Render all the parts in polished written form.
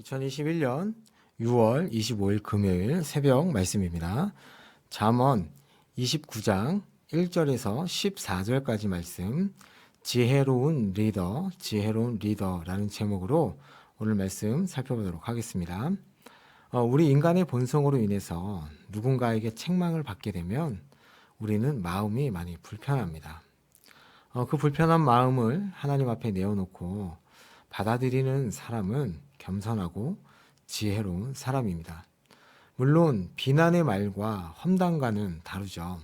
2021년 6월 25일 금요일 새벽 말씀입니다. 잠언 29장 1절에서 14절까지 말씀, 지혜로운 리더라는 제목으로 오늘 말씀 살펴보도록 하겠습니다. 우리 인간의 본성으로 인해서 누군가에게 책망을 받게 되면 우리는 마음이 많이 불편합니다. 그 불편한 마음을 하나님 앞에 내어놓고 받아들이는 사람은 겸손하고 지혜로운 사람입니다. 물론 비난의 말과 험담과는 다르죠.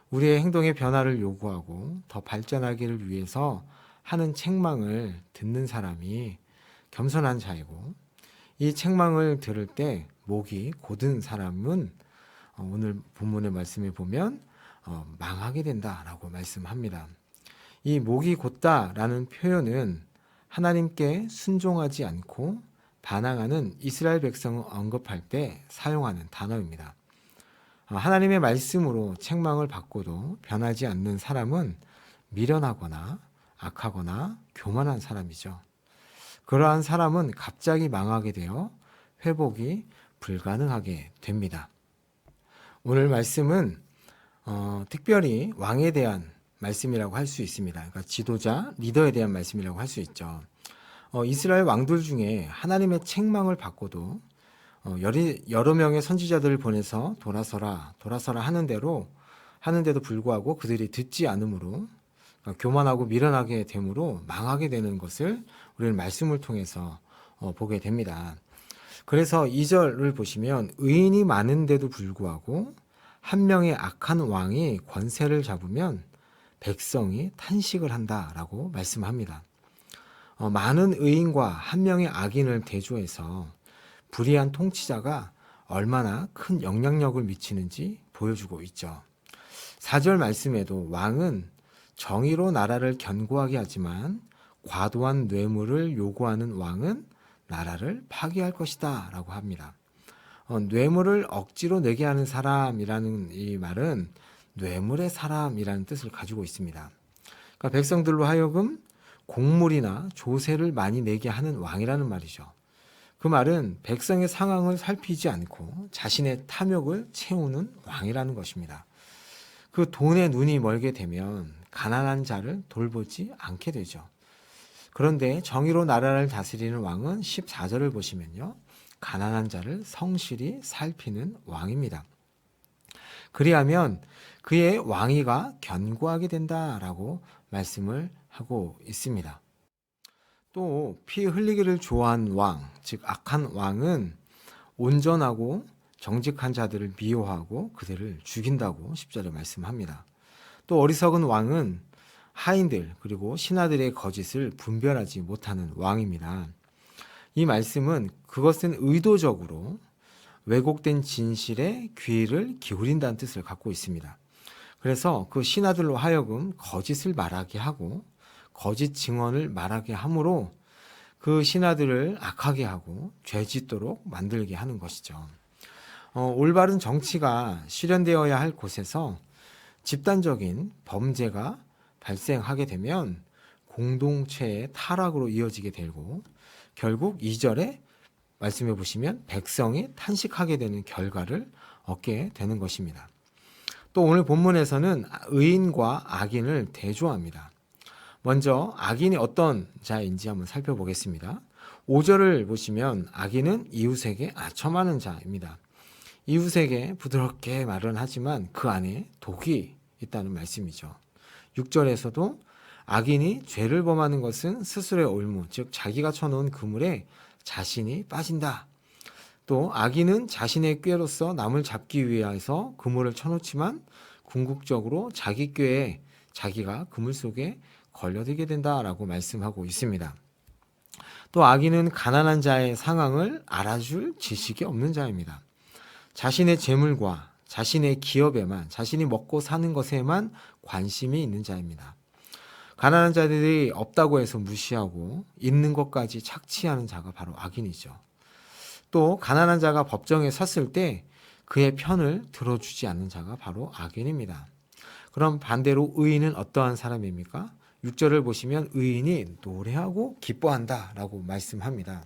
우리의 행동의 변화를 요구하고 더 발전하기를 위해서 하는 책망을 듣는 사람이 겸손한 자이고, 이 책망을 들을 때 목이 곧은 사람은 오늘 본문의 말씀에 보면 망하게 된다라고 말씀합니다. 이 목이 곧다라는 표현은 하나님께 순종하지 않고 반항하는 이스라엘 백성을 언급할 때 사용하는 단어입니다. 하나님의 말씀으로 책망을 받고도 변하지 않는 사람은 미련하거나 악하거나 교만한 사람이죠. 그러한 사람은 갑자기 망하게 되어 회복이 불가능하게 됩니다. 오늘 말씀은 특별히 왕에 대한 말씀이라고 할 수 있습니다. 그러니까 지도자, 리더에 대한 말씀이라고 할 수 있죠. 이스라엘 왕들 중에 하나님의 책망을 받고도 여러 명의 선지자들을 보내서 돌아서라 하는데도 불구하고 그들이 듣지 않으므로 교만하고 미련하게 되므로 망하게 되는 것을 우리는 말씀을 통해서 보게 됩니다. 그래서 2절을 보시면 의인이 많은데도 불구하고 한 명의 악한 왕이 권세를 잡으면 백성이 탄식을 한다라고 말씀합니다. 많은 의인과 한 명의 악인을 대조해서 불의한 통치자가 얼마나 큰 영향력을 미치는지 보여주고 있죠. 4절 말씀에도 왕은 정의로 나라를 견고하게 하지만 과도한 뇌물을 요구하는 왕은 나라를 파괴할 것이다 라고 합니다. 뇌물을 억지로 내게 하는 사람이라는 이 말은 뇌물의 사람이라는 뜻을 가지고 있습니다. 그러니까 백성들로 하여금 공물이나 조세를 많이 내게 하는 왕이라는 말이죠. 그 말은 백성의 상황을 살피지 않고 자신의 탐욕을 채우는 왕이라는 것입니다. 그 돈에 눈이 멀게 되면 가난한 자를 돌보지 않게 되죠. 그런데 정의로 나라를 다스리는 왕은 14절을 보시면요, 가난한 자를 성실히 살피는 왕입니다. 그리하면 그의 왕위가 견고하게 된다라고 말씀을 하고 있습니다. 또 피 흘리기를 좋아하는 왕, 즉 악한 왕은 온전하고 정직한 자들을 미워하고 그들을 죽인다고 10절에 말씀합니다. 또 어리석은 왕은 하인들 그리고 신하들의 거짓을 분별하지 못하는 왕입니다. 이 말씀은 그것은 의도적으로 왜곡된 진실에 귀를 기울인다는 뜻을 갖고 있습니다. 그래서 그 신하들로 하여금 거짓을 말하게 하고 거짓 증언을 말하게 함으로 그 신하들을 악하게 하고 죄짓도록 만들게 하는 것이죠. 올바른 정치가 실현되어야 할 곳에서 집단적인 범죄가 발생하게 되면 공동체의 타락으로 이어지게 되고 결국 2절에 말씀해 보시면 백성이 탄식하게 되는 결과를 얻게 되는 것입니다. 또 오늘 본문에서는 의인과 악인을 대조합니다. 먼저 악인이 어떤 자인지 한번 살펴보겠습니다. 5절을 보시면 악인은 이웃에게 아첨하는 자입니다. 이웃에게 부드럽게 말은 하지만 그 안에 독이 있다는 말씀이죠. 6절에서도 악인이 죄를 범하는 것은 스스로의 올무, 즉 자기가 쳐놓은 그물에 자신이 빠진다. 또 악인은 자신의 꾀로서 남을 잡기 위해서 그물을 쳐놓지만 궁극적으로 자기 꾀에 자기가 그물 속에 걸려들게 된다라고 말씀하고 있습니다. 또 악인은 가난한 자의 상황을 알아줄 지식이 없는 자입니다. 자신의 재물과 자신의 기업에만, 자신이 먹고 사는 것에만 관심이 있는 자입니다. 가난한 자들이 없다고 해서 무시하고 있는 것까지 착취하는 자가 바로 악인이죠. 또 가난한 자가 법정에 섰을 때 그의 편을 들어주지 않는 자가 바로 악인입니다. 그럼 반대로 의인은 어떠한 사람입니까? 6절을 보시면 의인이 노래하고 기뻐한다라고 말씀합니다.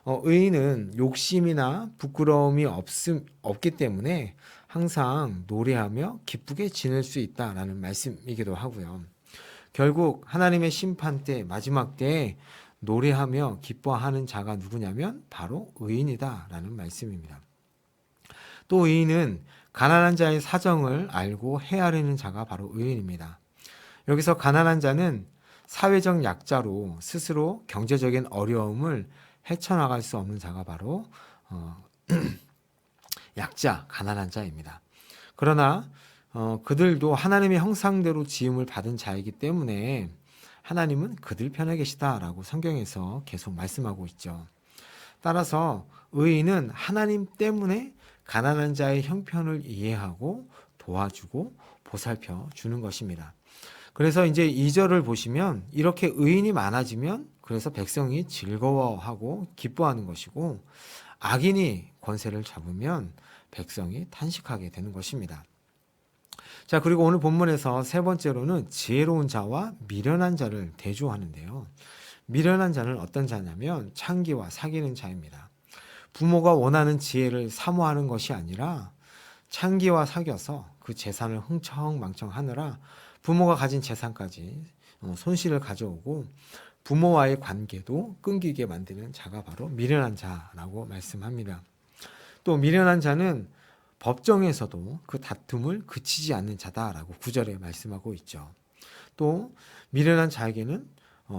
의인은 욕심이나 부끄러움이 없기 때문에 항상 노래하며 기쁘게 지낼 수 있다라는 말씀이기도 하고요. 결국 하나님의 심판 때, 마지막 때에 노래하며 기뻐하는 자가 누구냐면 바로 의인이다라는 말씀입니다. 또 의인은 가난한 자의 사정을 알고 헤아리는 자가 바로 의인입니다. 여기서 가난한 자는 사회적 약자로 스스로 경제적인 어려움을 헤쳐나갈 수 없는 자가 바로 약자, 가난한 자입니다. 그러나 그들도 하나님의 형상대로 지음을 받은 자이기 때문에 하나님은 그들 편에 계시다라고 성경에서 계속 말씀하고 있죠. 따라서 의인은 하나님 때문에 가난한 자의 형편을 이해하고 도와주고 보살펴 주는 것입니다. 그래서 이제 2절을 보시면 이렇게 의인이 많아지면 그래서 백성이 즐거워하고 기뻐하는 것이고 악인이 권세를 잡으면 백성이 탄식하게 되는 것입니다. 자, 그리고 오늘 본문에서 세 번째로는 지혜로운 자와 미련한 자를 대조하는데요. 미련한 자는 어떤 자냐면 창기와 사귀는 자입니다. 부모가 원하는 지혜를 사모하는 것이 아니라 창기와 사귀어서 그 재산을 흥청망청하느라 부모가 가진 재산까지 손실을 가져오고 부모와의 관계도 끊기게 만드는 자가 바로 미련한 자라고 말씀합니다. 또 미련한 자는 법정에서도 그 다툼을 그치지 않는 자다라고 9절에 말씀하고 있죠. 또 미련한 자에게는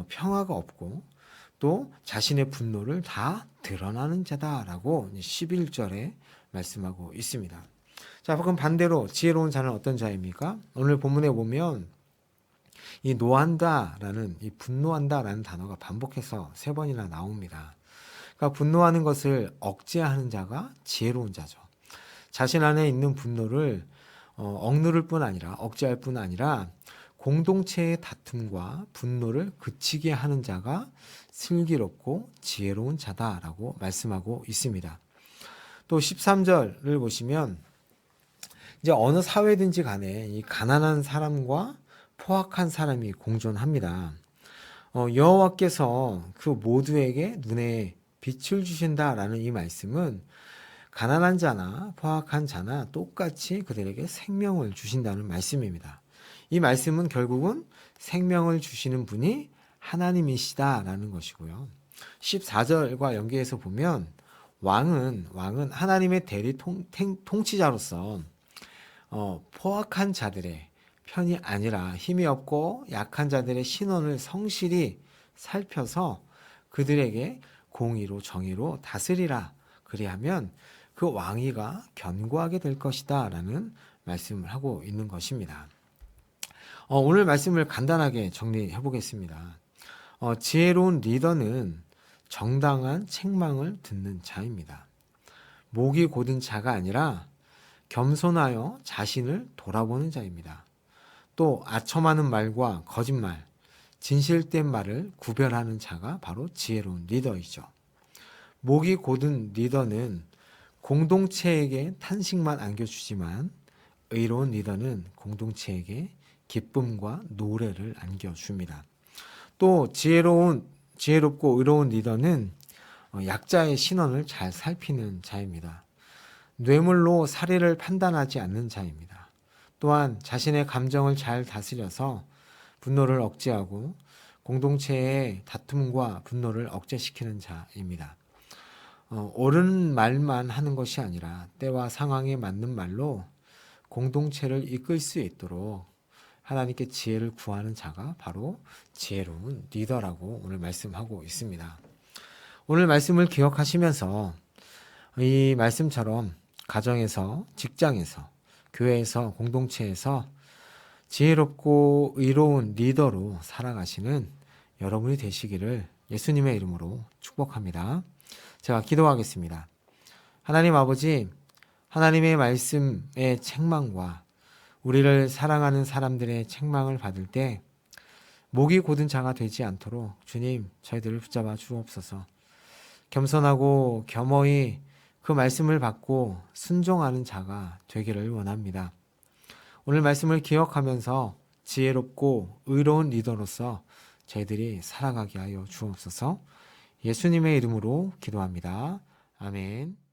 평화가 없고 또 자신의 분노를 다 드러나는 자다라고 11절에 말씀하고 있습니다. 자, 그럼 반대로 지혜로운 자는 어떤 자입니까? 오늘 본문에 보면 이 노한다라는 이 분노한다라는 단어가 반복해서 3번이나 나옵니다. 그러니까 분노하는 것을 억제하는 자가 지혜로운 자죠. 자신 안에 있는 분노를 억누를 뿐 아니라 억제할 뿐 아니라 공동체의 다툼과 분노를 그치게 하는 자가 슬기롭고 지혜로운 자다라고 말씀하고 있습니다. 또 13절을 보시면 이제 어느 사회든지 간에 이 가난한 사람과 포악한 사람이 공존합니다. 여호와께서 그 모두에게 눈에 빛을 주신다라는 이 말씀은 가난한 자나 포악한 자나 똑같이 그들에게 생명을 주신다는 말씀입니다. 이 말씀은 결국은 생명을 주시는 분이 하나님이시다라는 것이고요. 14절과 연계해서 보면 왕은 하나님의 대리 통치자로서 포악한 자들의 편이 아니라 힘이 없고 약한 자들의 신원을 성실히 살펴서 그들에게 공의로 정의로 다스리라. 그리하면 그 왕위가 견고하게 될 것이다 라는 말씀을 하고 있는 것입니다. 오늘 말씀을 간단하게 정리해 보겠습니다. 지혜로운 리더는 정당한 책망을 듣는 자입니다. 목이 곧은 자가 아니라 겸손하여 자신을 돌아보는 자입니다. 또 아첨하는 말과 거짓말, 진실된 말을 구별하는 자가 바로 지혜로운 리더이죠. 목이 곧은 리더는 공동체에게 탄식만 안겨주지만 의로운 리더는 공동체에게 기쁨과 노래를 안겨줍니다. 또 지혜롭고 의로운 리더는 약자의 신원을 잘 살피는 자입니다. 뇌물로 사리를 판단하지 않는 자입니다. 또한 자신의 감정을 잘 다스려서 분노를 억제하고 공동체의 다툼과 분노를 억제시키는 자입니다. 옳은 말만 하는 것이 아니라 때와 상황에 맞는 말로 공동체를 이끌 수 있도록 하나님께 지혜를 구하는 자가 바로 지혜로운 리더라고 오늘 말씀하고 있습니다. 오늘 말씀을 기억하시면서 이 말씀처럼 가정에서, 직장에서, 교회에서, 공동체에서 지혜롭고 의로운 리더로 살아가시는 여러분이 되시기를 예수님의 이름으로 축복합니다. 제가 기도하겠습니다. 하나님 아버지, 하나님의 말씀의 책망과 우리를 사랑하는 사람들의 책망을 받을 때 목이 곧은 자가 되지 않도록 주님 저희들을 붙잡아 주옵소서. 겸손하고 겸허히 그 말씀을 받고 순종하는 자가 되기를 원합니다. 오늘 말씀을 기억하면서 지혜롭고 의로운 리더로서 저희들이 살아가게 하여 주옵소서. 예수님의 이름으로 기도합니다. 아멘.